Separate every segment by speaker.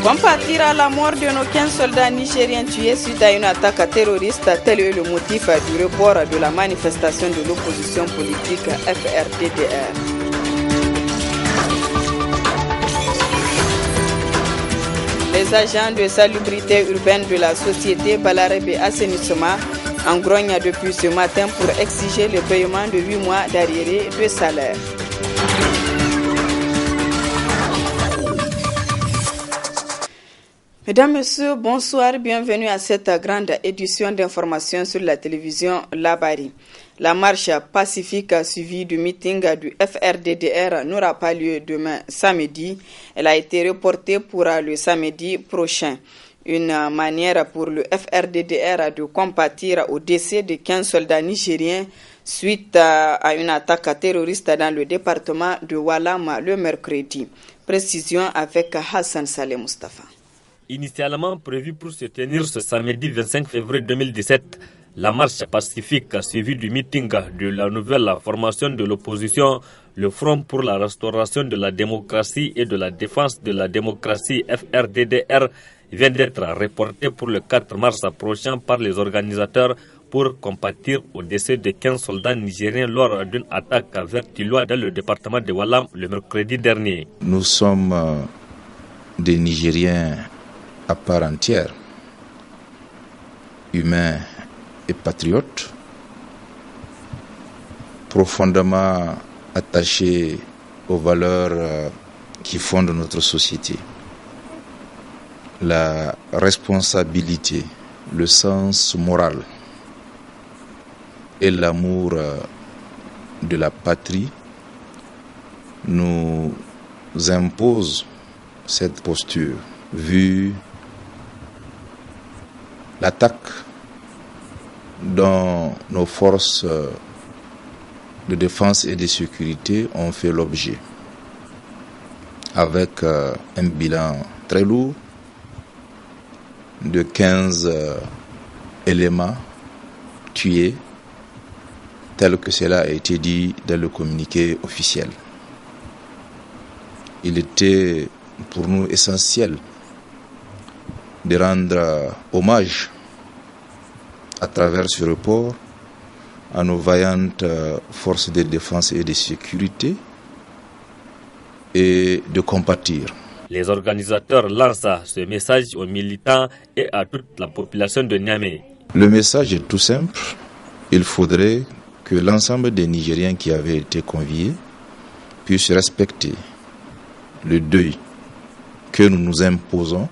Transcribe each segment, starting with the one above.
Speaker 1: Compatir à la mort de nos 15 soldats nigériens tués suite à une attaque terroriste, tel est le motif du report de la manifestation de l'opposition politique FRDDR. Les agents de salubrité urbaine de la société Balarebe Assainissement en grogne depuis ce matin pour exiger le paiement de 8 mois d'arriérés de salaire. Mesdames, Messieurs, bonsoir, bienvenue à cette grande édition d'information sur la télévision Labari. La marche pacifique suivie du meeting du FRDDR n'aura pas lieu demain samedi. Elle a été reportée pour le samedi prochain. Une manière pour le FRDDR de compatir au décès de 15 soldats nigériens suite à une attaque terroriste dans le département de Walam le mercredi. Précision avec Hassan Saleh Mustafa.
Speaker 2: Initialement prévue pour se tenir ce samedi 25 février 2017, la marche pacifique suivie du meeting de la nouvelle formation de l'opposition, le Front pour la restauration de la démocratie et de la défense de la démocratie FRDDR, vient d'être reportée pour le 4 mars prochain par les organisateurs pour compatir au décès de 15 soldats nigériens lors d'une attaque vers Tiloa dans le département de Walam le mercredi dernier.
Speaker 3: Nous sommes des Nigériens à part entière, humains et patriotes, profondément attachés aux valeurs qui fondent notre société. La responsabilité, le sens moral et l'amour de la patrie nous imposent cette posture, vu l'attaque dont nos forces de défense et de sécurité ont fait l'objet, avec un bilan très lourd de 15 éléments tués, tel que cela a été dit dans le communiqué officiel. Il était pour nous essentiel de rendre hommage à travers ce report à nos vaillantes forces de défense et de sécurité et de compatir.
Speaker 2: Les organisateurs lancent ce message aux militants et à toute la population de Niamey.
Speaker 3: Le message est tout simple. Il faudrait que l'ensemble des Nigériens qui avaient été conviés puissent respecter le deuil que nous nous imposons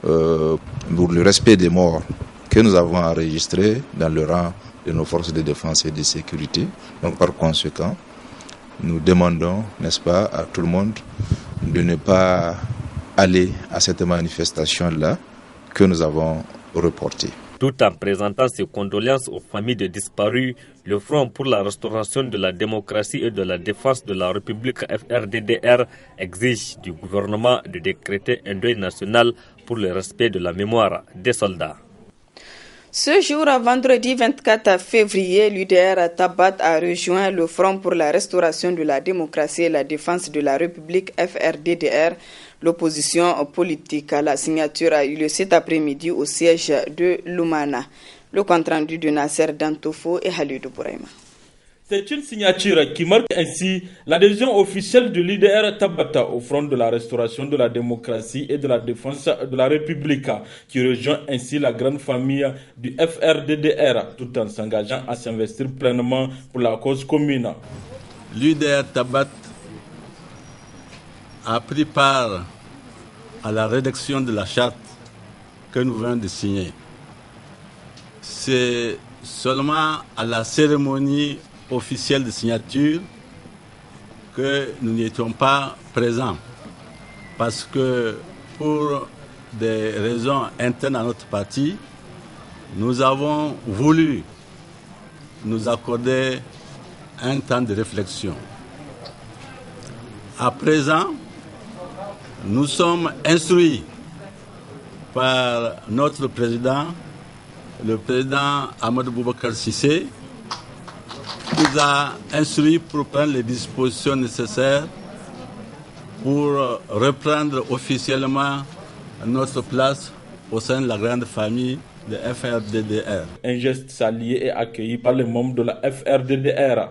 Speaker 3: pour le respect des morts que nous avons enregistrés dans le rang de nos forces de défense et de sécurité. Donc par conséquent, nous demandons, n'est-ce pas, à tout le monde de ne pas aller à cette manifestation-là que nous avons reportée.
Speaker 2: Tout en présentant ses condoléances aux familles des disparus, le Front pour la restauration de la démocratie et de la défense de la République FRDDR exige du gouvernement de décréter un deuil national pour le respect de la mémoire des soldats.
Speaker 1: Ce jour, vendredi 24 février, l'UDR Tabat a rejoint le Front pour la restauration de la démocratie et la défense de la République FRDDR. L'opposition politique à la signature a eu lieu cet après-midi au siège de Lumana. Le compte-rendu de Nasser Dantofo et Halidou Bouraima.
Speaker 4: C'est une signature qui marque ainsi l'adhésion officielle de l'UDR Tabata au Front de la restauration de la démocratie et de la défense de la République, qui rejoint ainsi la grande famille du FRDDR, tout en s'engageant à s'investir pleinement pour la cause commune.
Speaker 5: L'UDR Tabata a pris part à la rédaction de la charte que nous venons de signer. C'est seulement à la cérémonie officielle de signature que nous n'étions pas présents, parce que pour des raisons internes à notre parti, nous avons voulu nous accorder un temps de réflexion. À présent, nous sommes instruits par notre président, le président Amadou Boubacar Cissé, qui nous a instruits pour prendre les dispositions nécessaires pour reprendre officiellement notre place au sein de la grande famille de FRDDR.
Speaker 4: Un geste salué et accueilli par les membres de la FRDDR.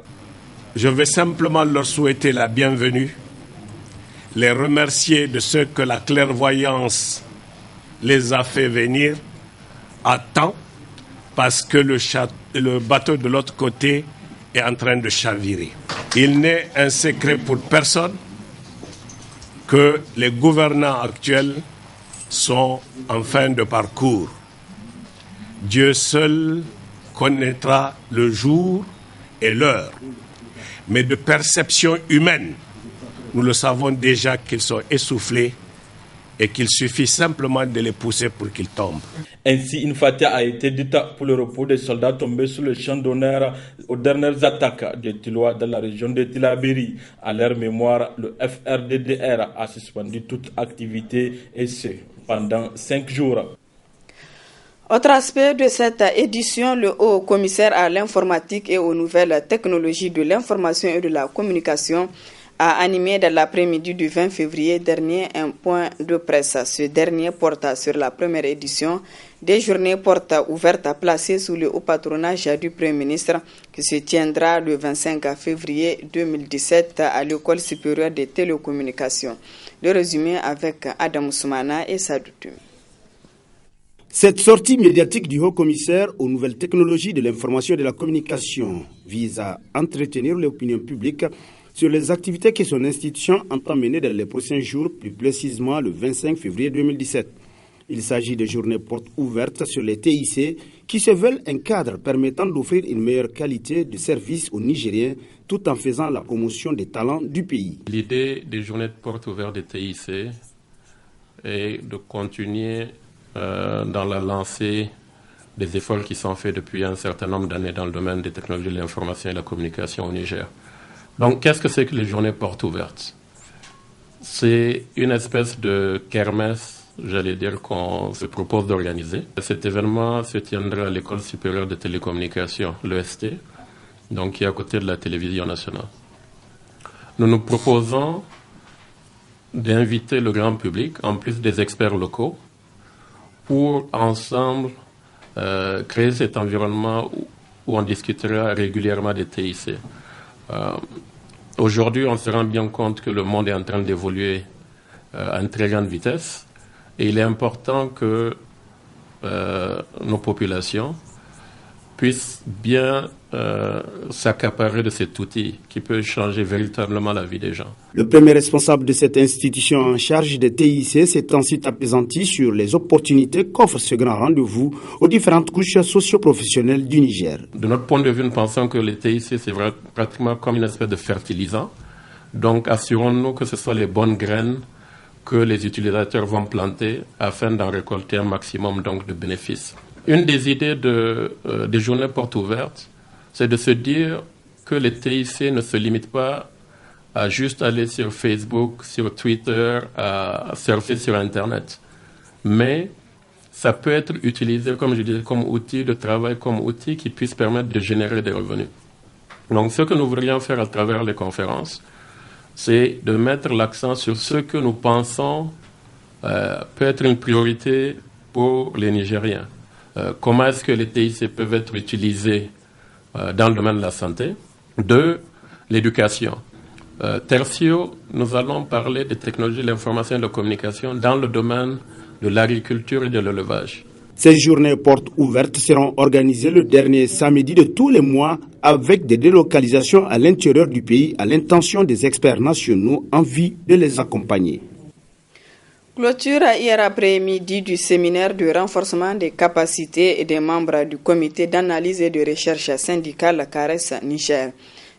Speaker 6: Je vais simplement leur souhaiter la bienvenue, les remercier de ce que la clairvoyance les a fait venir à temps, parce que le bateau de l'autre côté est en train de chavirer. Il n'est un secret pour personne que les gouvernants actuels sont en fin de parcours. Dieu seul connaîtra le jour et l'heure. Mais de perception humaine, nous le savons déjà qu'ils sont essoufflés et qu'il suffit simplement de les pousser pour qu'ils tombent.
Speaker 4: Ainsi, une fatia a été dite pour le repos des soldats tombés sur le champ d'honneur aux dernières attaques des Tilois dans la région de Tillabéri. À leur mémoire, le FRDDR a suspendu toute activité et ce, pendant 5 jours.
Speaker 1: Autre aspect de cette édition, le haut commissaire à l'informatique et aux nouvelles technologies de l'information et de la communication a animé dans l'après-midi du 20 février dernier un point de presse. Ce dernier porte sur la première édition des journées portes ouvertes placées sous le haut patronage du Premier ministre qui se tiendra le 25 février 2017 à l'École supérieure des télécommunications. Le résumé avec Adam Soumana et Sadoutou.
Speaker 7: Cette sortie médiatique du haut-commissaire aux nouvelles technologies de l'information et de la communication vise à entretenir l'opinion publique sur les activités que son institution entend mener dans les prochains jours, plus précisément le 25 février 2017. Il s'agit de journées portes ouvertes sur les TIC qui se veulent un cadre permettant d'offrir une meilleure qualité de service aux Nigériens tout en faisant la promotion des talents du pays.
Speaker 8: L'idée des journées de portes ouvertes des TIC est de continuer dans la lancée des efforts qui sont faits depuis un certain nombre d'années dans le domaine des technologies de l'information et de la communication au Niger. Donc, qu'est-ce que c'est que les journées portes ouvertes? C'est une espèce de kermesse, j'allais dire, qu'on se propose d'organiser. Cet événement se tiendra à l'École supérieure de télécommunications, l'EST, donc qui est à côté de la télévision nationale. Nous nous proposons d'inviter le grand public, en plus des experts locaux, pour ensemble créer cet environnement où on discutera régulièrement des TIC. Aujourd'hui, on se rend bien compte que le monde est en train d'évoluer à une très grande vitesse et il est important que nos populations puissent bien s'accaparer de cet outil qui peut changer véritablement la vie des gens.
Speaker 7: Le premier responsable de cette institution en charge des TIC s'est ensuite appesanti sur les opportunités qu'offre ce grand rendez-vous aux différentes couches socio-professionnelles du Niger.
Speaker 8: De notre point de vue, nous pensons que les TIC, c'est pratiquement comme une espèce de fertilisant. Donc, assurons-nous que ce soit les bonnes graines que les utilisateurs vont planter afin d'en récolter un maximum donc, de bénéfices. Une des idées des journées portes ouvertes, c'est de se dire que les TIC ne se limitent pas à juste aller sur Facebook, sur Twitter, à surfer sur Internet. Mais ça peut être utilisé, comme je disais, comme outil de travail, comme outil qui puisse permettre de générer des revenus. Donc ce que nous voudrions faire à travers les conférences, c'est de mettre l'accent sur ce que nous pensons peut être une priorité pour les Nigériens. Comment est-ce que les TIC peuvent être utilisés dans le domaine de la santé? 2, l'éducation. Tertio, nous allons parler des technologies de l'information et de la communication dans le domaine de l'agriculture et de l'élevage.
Speaker 7: Ces journées portes ouvertes seront organisées le dernier samedi de tous les mois avec des délocalisations à l'intérieur du pays à l'intention des experts nationaux en vue de les accompagner.
Speaker 1: Clôture hier après-midi du séminaire de renforcement des capacités des membres du comité d'analyse et de recherche syndicale CARES Niger.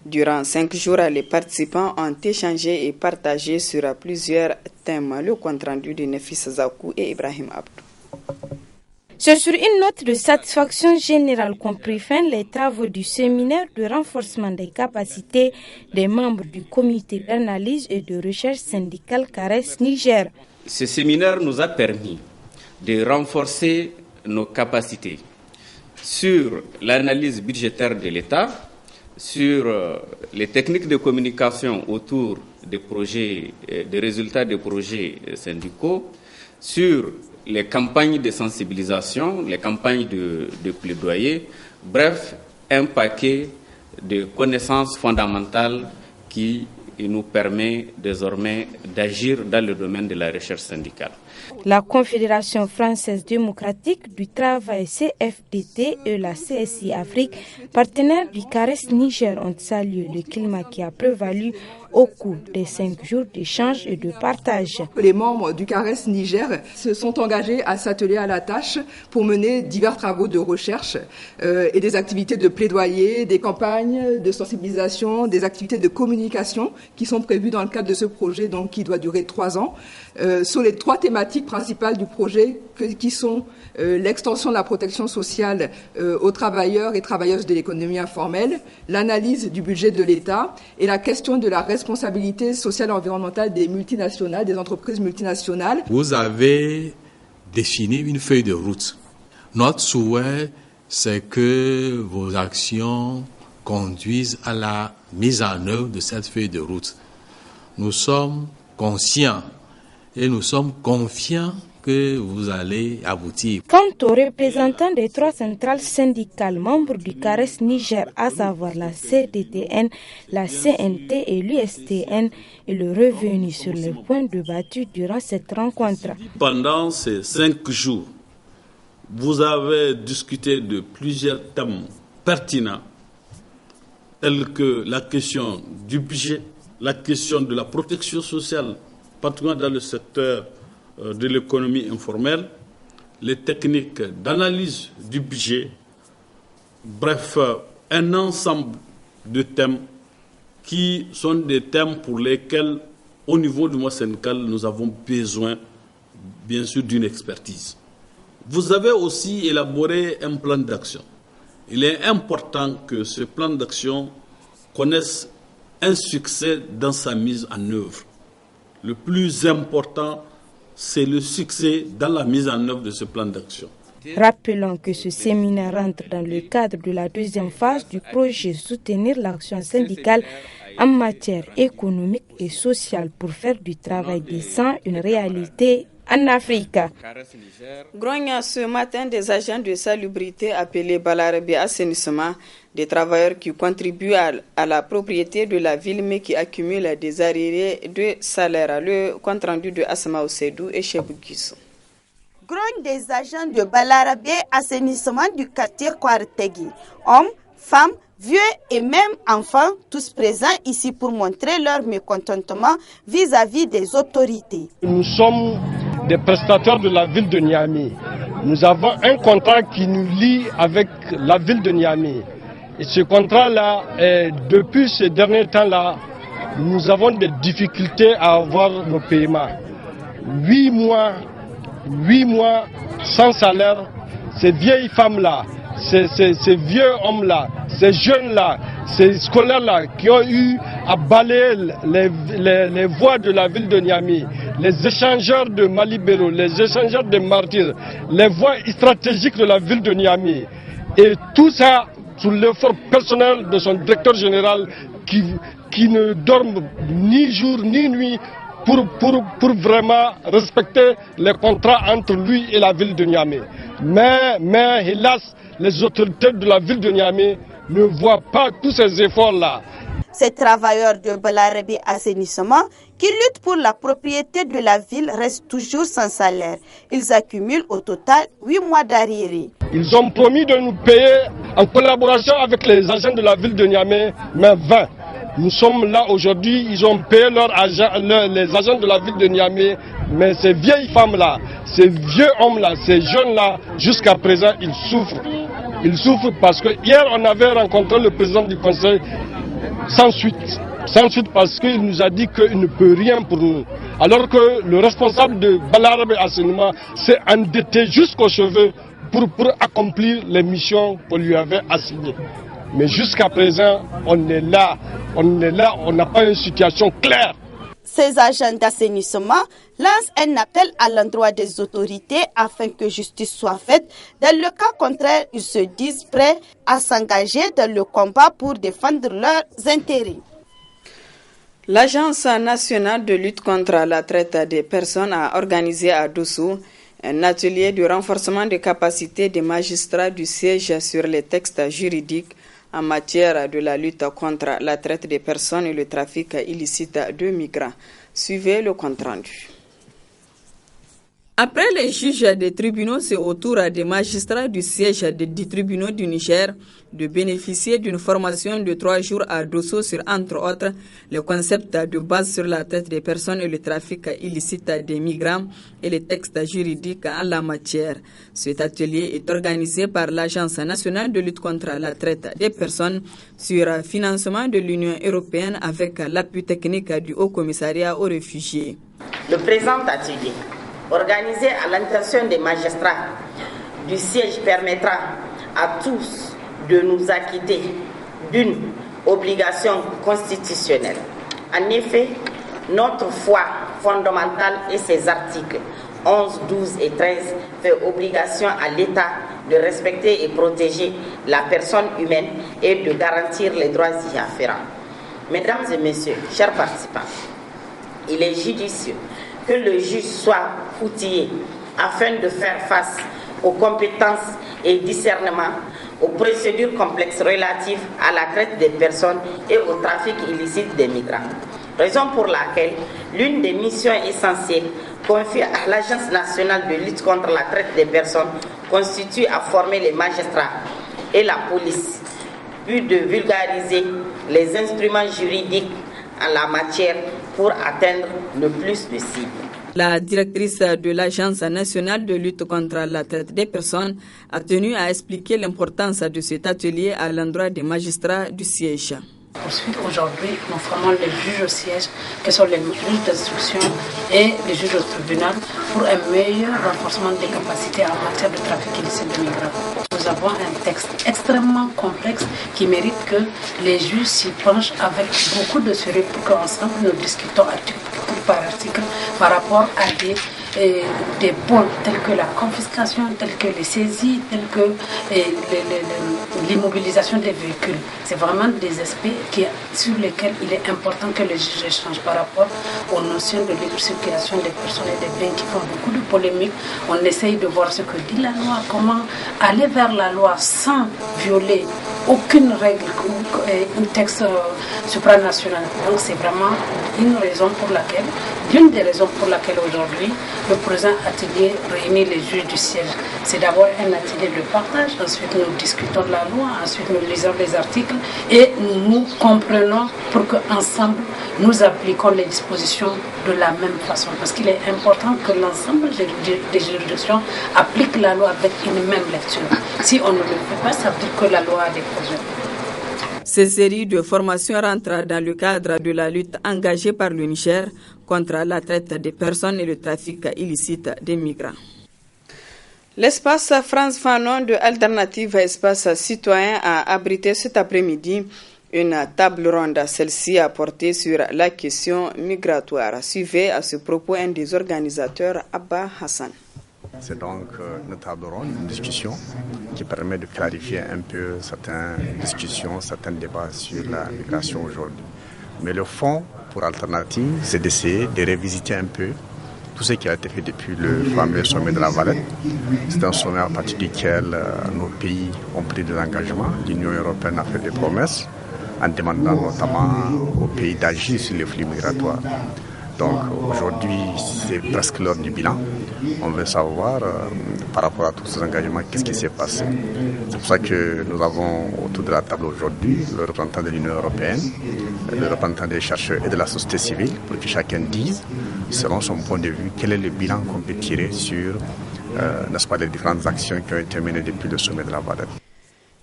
Speaker 1: Durant 5 jours, les participants ont échangé et partagé sur plusieurs thèmes. Le compte-rendu de Nefis Zakou et Ibrahim Abdou.
Speaker 9: C'est sur une note de satisfaction générale qu'ont pris fin les travaux du séminaire de renforcement des capacités des membres du comité d'analyse et de recherche syndicale CARES Niger.
Speaker 10: Ce séminaire nous a permis de renforcer nos capacités sur l'analyse budgétaire de l'État, sur les techniques de communication autour des résultats des projets syndicaux, sur les campagnes de sensibilisation, les campagnes de plaidoyer, bref, un paquet de connaissances fondamentales qui nous permet désormais d'agir dans le domaine de la recherche syndicale.
Speaker 9: La Confédération française démocratique du travail CFDT et la CSI Afrique, partenaires du CARES Niger, ont salué le climat qui a prévalu au cours des 5 jours d'échange et de partage.
Speaker 11: Les membres du CARES Niger se sont engagés à s'atteler à la tâche pour mener divers travaux de recherche et des activités de plaidoyer, des campagnes de sensibilisation, des activités de communication qui sont prévues dans le cadre de ce projet donc, qui doit durer 3 ans, sur les 3 thématiques principales du projet qui sont l'extension de la protection sociale aux travailleurs et travailleuses de l'économie informelle, l'analyse du budget de l'État et la question de la responsabilité sociale et environnementale des multinationales, des entreprises multinationales.
Speaker 12: Vous avez défini une feuille de route. Notre souhait, c'est que vos actions conduisent à la mise en œuvre de cette feuille de route. Nous sommes conscients et nous sommes confiants que vous allez aboutir.
Speaker 9: Quant aux représentants des 3 centrales syndicales membres du CARES Niger, à savoir la CDTN, la CNT et l'USTN, il est revenu sur les points débattus durant cette rencontre.
Speaker 5: Pendant ces 5 jours, vous avez discuté de plusieurs thèmes pertinents, tels que la question du budget, la question de la protection sociale, particulièrement dans le secteur de l'économie informelle, les techniques d'analyse du budget, bref, un ensemble de thèmes qui sont des thèmes pour lesquels, au niveau du mouvement syndical, nous avons besoin, bien sûr, d'une expertise. Vous avez aussi élaboré un plan d'action. Il est important que ce plan d'action connaisse un succès dans sa mise en œuvre. Le plus important, c'est le succès dans la mise en œuvre de ce plan d'action.
Speaker 9: Rappelons que ce séminaire entre dans le cadre de la 2e phase du projet Soutenir l'action syndicale en matière économique et sociale pour faire du travail décent une réalité en Afrique.
Speaker 1: Grogna, ce matin, des agents de salubrité appelés Balarabe Assainissement, des travailleurs qui contribuent à la propriété de la ville mais qui accumulent des arriérés de salaire. Le compte rendu de Asma Osedou et Chebou Guissou.
Speaker 13: Grogne des agents de Balarabe Assainissement du quartier Kouartegui. Hommes, femmes, vieux et même enfants, tous présents ici pour montrer leur mécontentement vis-à-vis des autorités.
Speaker 14: Nous sommes des prestataires de la ville de Niamey. Nous avons un contrat qui nous lie avec la ville de Niamey. Et ce contrat-là, depuis ces derniers temps-là, nous avons des difficultés à avoir nos paiements. 8 mois sans salaire, ces vieilles femmes-là, ces vieux hommes-là, ces jeunes-là, ces scolaires-là qui ont eu à balayer les voies de la ville de Niamey, les échangeurs de Malibéro, les échangeurs de Martyrs, les voies stratégiques de la ville de Niamey. Et tout ça sous l'effort personnel de son directeur général qui ne dorme ni jour ni nuit pour vraiment respecter les contrats entre lui et la ville de Niamey. Mais hélas, les autorités de la ville de Niamey ne voient pas tous ces efforts-là.
Speaker 13: Ces travailleurs de Balarabe Assainissement qui luttent pour la propriété de la ville restent toujours sans salaire. Ils accumulent au total 8 mois d'arriérés.
Speaker 14: Ils ont promis de nous payer en collaboration avec les agents de la ville de Niamey, mais 20. Nous sommes là aujourd'hui, ils ont payé les agents de la ville de Niamey, mais ces vieilles femmes-là, ces vieux hommes-là, ces jeunes-là, jusqu'à présent, ils souffrent. Ils souffrent parce que hier, on avait rencontré le président du conseil sans suite parce qu'il nous a dit qu'il ne peut rien pour nous. Alors que le responsable de Balarabe Assainissement s'est endetté jusqu'aux cheveux pour accomplir les missions qu'on lui avait assignées. Mais jusqu'à présent, on est là, on n'a pas une situation claire.
Speaker 13: Ces agents d'assainissement lancent un appel à l'endroit des autorités afin que justice soit faite. Dans le cas contraire, ils se disent prêts à s'engager dans le combat pour défendre leurs intérêts.
Speaker 1: L'Agence nationale de lutte contre la traite des personnes a organisé à Dosso un atelier de renforcement des capacités des magistrats du siège sur les textes juridiques en matière de la lutte contre la traite des personnes et le trafic illicite de migrants. Suivez le compte-rendu. Après les juges des tribunaux, c'est au tour des magistrats du siège des tribunaux du Niger de bénéficier d'une formation de 3 jours à Dosso sur, entre autres, le concept de base sur la traite des personnes et le trafic illicite des migrants et les textes juridiques en la matière. Cet atelier est organisé par l'Agence nationale de lutte contre la traite des personnes sur financement de l'Union européenne avec l'appui technique du Haut Commissariat aux réfugiés.
Speaker 15: Le présent atelier, organisé à l'intention des magistrats du siège, permettra à tous de nous acquitter d'une obligation constitutionnelle. En effet, notre foi fondamentale et ses articles 11, 12 et 13 fait obligation à l'État de respecter et protéger la personne humaine et de garantir les droits y afférents. Mesdames et messieurs, chers participants, il est judicieux que le juge soit outillé afin de faire face aux compétences et discernement, aux procédures complexes relatives à la traite des personnes et au trafic illicite des migrants. Raison pour laquelle l'une des missions essentielles confiées à l'Agence nationale de lutte contre la traite des personnes constitue à former les magistrats et la police, puis de vulgariser les instruments juridiques en la matière pour atteindre le plus de cibles.
Speaker 1: La directrice de l'Agence nationale de lutte contre la traite des personnes a tenu à expliquer l'importance de cet atelier à l'endroit des magistrats du siège.
Speaker 16: Aujourd'hui, nous formons les juges au siège, qui sont les juges d'instruction et les juges au tribunal, pour un meilleur renforcement des capacités en matière de trafic illicite de migrants. Nous avons un texte extrêmement complexe qui mérite que les juges s'y penchent avec beaucoup de sérieux pour qu'ensemble nous discutons article par article par rapport à des points tels que la confiscation, tels que les saisies, tels que l'immobilisation des véhicules. C'est vraiment des aspects sur lesquels il est important que les juges échangent par rapport aux notions de libre circulation des personnes et des biens qui font beaucoup de polémiques. On essaye de voir ce que dit la loi, comment aller vers la loi sans violer aucune règle ou un texte supranational. Donc c'est vraiment l'une des raisons pour laquelle aujourd'hui le présent atelier réunit les juges du siège. C'est d'abord un atelier de partage, ensuite nous discutons de la loi, ensuite nous lisons les articles et nous comprenons pour qu'ensemble nous appliquons les dispositions de la même façon. Parce qu'il est important que l'ensemble des juridictions appliquent la loi avec une même lecture. Si on ne le fait pas, ça veut dire que la loi a des problèmes.
Speaker 1: Ces séries de formations rentrent dans le cadre de la lutte engagée par le Niger contre la traite des personnes et le trafic illicite des migrants. L'espace France Fanon de Alternative Espace Citoyen a abrité cet après-midi une table ronde. Celle-ci a porté sur la question migratoire. Suivez à ce propos un des organisateurs, Abba Hassan.
Speaker 17: C'est donc une table ronde, une discussion qui permet de clarifier un peu certaines discussions, certains débats sur la migration aujourd'hui. Mais le fond pour Alternative, c'est d'essayer de révisiter un peu tout ce qui a été fait depuis le fameux sommet de la Valette. C'est un sommet à partir duquel nos pays ont pris des engagements. L'Union européenne a fait des promesses en demandant notamment aux pays d'agir sur les flux migratoires. Donc aujourd'hui, c'est presque l'heure du bilan. On veut savoir par rapport à tous ces engagements, qu'est-ce qui s'est passé. C'est pour ça que nous avons autour de la table aujourd'hui le représentant de l'Union européenne, le représentant des chercheurs et de la société civile, pour que chacun dise, selon son point de vue, quel est le bilan qu'on peut tirer sur n'est-ce pas, les différentes actions qui ont été menées depuis le sommet de la Valette.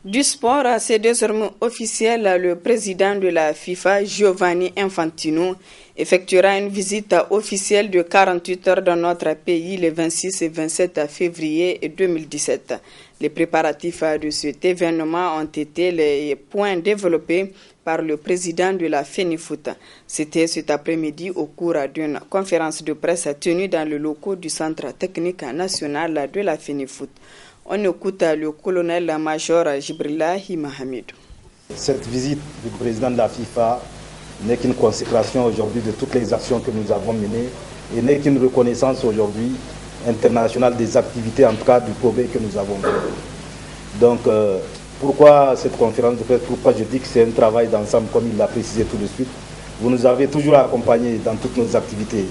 Speaker 1: Du sport, c'est désormais officiel. Le président de la FIFA, Giovanni Infantino, effectuera une visite officielle de 48 heures dans notre pays les 26 et 27 février 2017. Les préparatifs de cet événement ont été les points développés par le président de la FENIFOOT. C'était cet après-midi au cours d'une conférence de presse tenue dans le locaux du Centre technique national de la FENIFOOT. On écoute le colonel-major Jibrillahi Mahamidou.
Speaker 18: Cette visite du président de la FIFA n'est qu'une consécration aujourd'hui de toutes les actions que nous avons menées et n'est qu'une reconnaissance aujourd'hui internationale des activités, en tout cas du progrès que nous avons fait. Donc, pourquoi cette conférence de presse? Pourquoi je dis que c'est un travail d'ensemble, comme il l'a précisé tout de suite? Vous nous avez toujours accompagnés dans toutes nos activités.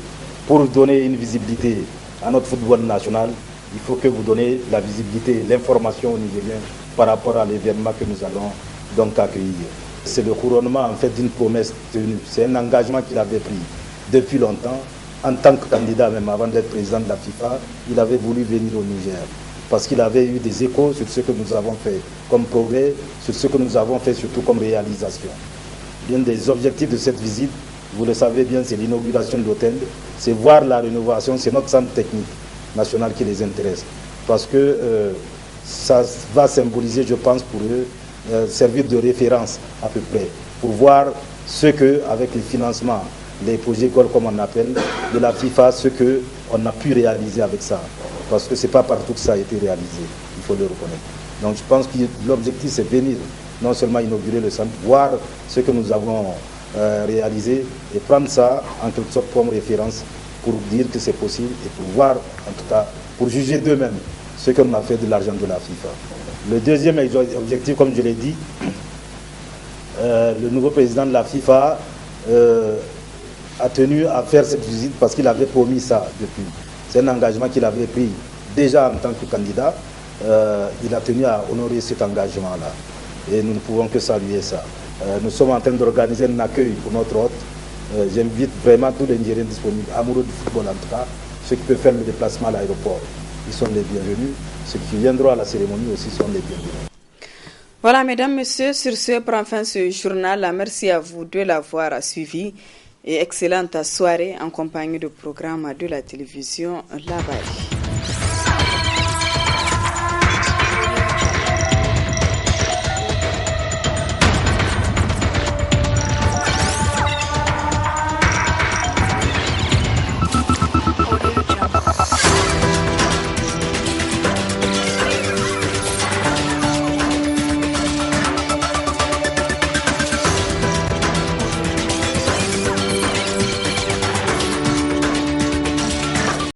Speaker 18: Pour donner une visibilité à notre football national, il faut que vous donnez la visibilité, l'information aux Nigériens par rapport à l'événement que nous allons donc accueillir. C'est le couronnement en fait d'une promesse tenue. C'est un engagement qu'il avait pris depuis longtemps. En tant que candidat, même avant d'être président de la FIFA, il avait voulu venir au Niger parce qu'il avait eu des échos sur ce que nous avons fait comme progrès, sur ce que nous avons fait surtout comme réalisation. L'un des objectifs de cette visite, vous le savez bien, c'est l'inauguration de l'hôtel, c'est voir la rénovation, c'est notre centre technique national qui les intéresse. Parce que ça va symboliser, je pense, pour eux, servir de référence à peu près, pour voir ce que, avec les financements, les projets GOL comme on appelle, de la FIFA, ce qu'on a pu réaliser avec ça. Parce que ce n'est pas partout que ça a été réalisé, il faut le reconnaître. Donc je pense que l'objectif c'est venir, non seulement inaugurer le centre, voir ce que nous avons réalisé et prendre ça en quelque sorte comme référence pour dire que c'est possible et pour voir, en tout cas, pour juger d'eux-mêmes ce qu'on a fait de l'argent de la FIFA. Le deuxième objectif, comme je l'ai dit, le nouveau président de la FIFA a tenu à faire cette visite parce qu'il avait promis ça depuis. C'est un engagement qu'il avait pris déjà en tant que candidat. Il a tenu à honorer cet engagement-là. Et nous ne pouvons que saluer ça. Nous sommes en train d'organiser un accueil pour notre hôte. J'invite vraiment tous les Nigériens disponibles, amoureux du football en tout cas, ceux qui peuvent faire le déplacement à l'aéroport. Ils sont les bienvenus. Ceux qui viendront à la cérémonie aussi sont les bienvenus.
Speaker 1: Voilà, mesdames, messieurs, sur ce prend fin ce journal. Merci à vous de l'avoir suivi et excellente soirée en compagnie du programme de la télévision La Bari.